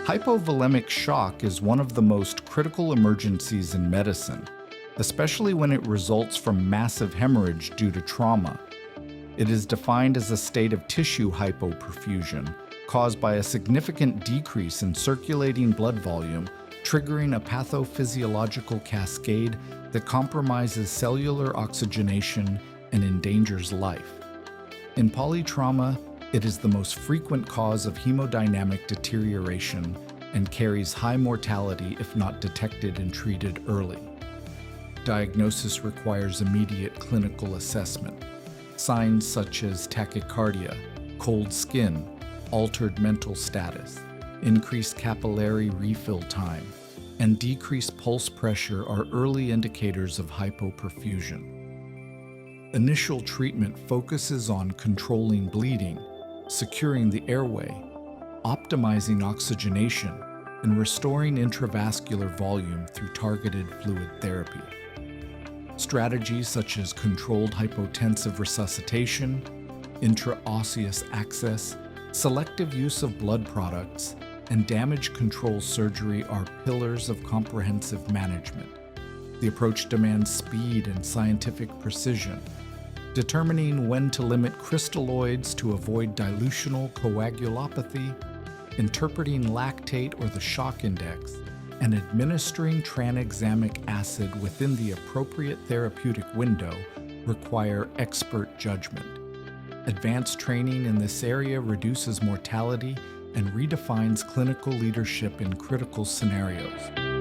Hypovolemic shock is one of the most critical emergencies in medicine, especially when it results from massive hemorrhage due to trauma. It is defined as a state of tissue hypoperfusion caused by a significant decrease in circulating blood volume, triggering a pathophysiological cascade that compromises cellular oxygenation and endangers life. In polytrauma, it is the most frequent cause of hemodynamic deterioration and carries high mortality if not detected and treated early. Diagnosis requires immediate clinical assessment. Signs such as tachycardia, cold skin, altered mental status, increased capillary refill time, and decreased pulse pressure are early indicators of hypoperfusion. Initial treatment focuses on controlling bleeding, securing the airway, optimizing oxygenation, and restoring intravascular volume through targeted fluid therapy. Strategies such as controlled hypotensive resuscitation, intraosseous access, selective use of blood products, and damage control surgery are pillars of comprehensive management. The approach demands speed and scientific precision, determining when to limit crystalloids to avoid dilutional coagulopathy, interpreting lactate or the shock index, and administering tranexamic acid within the appropriate therapeutic window require expert judgment. Advanced training in this area reduces mortality and redefines clinical leadership in critical scenarios.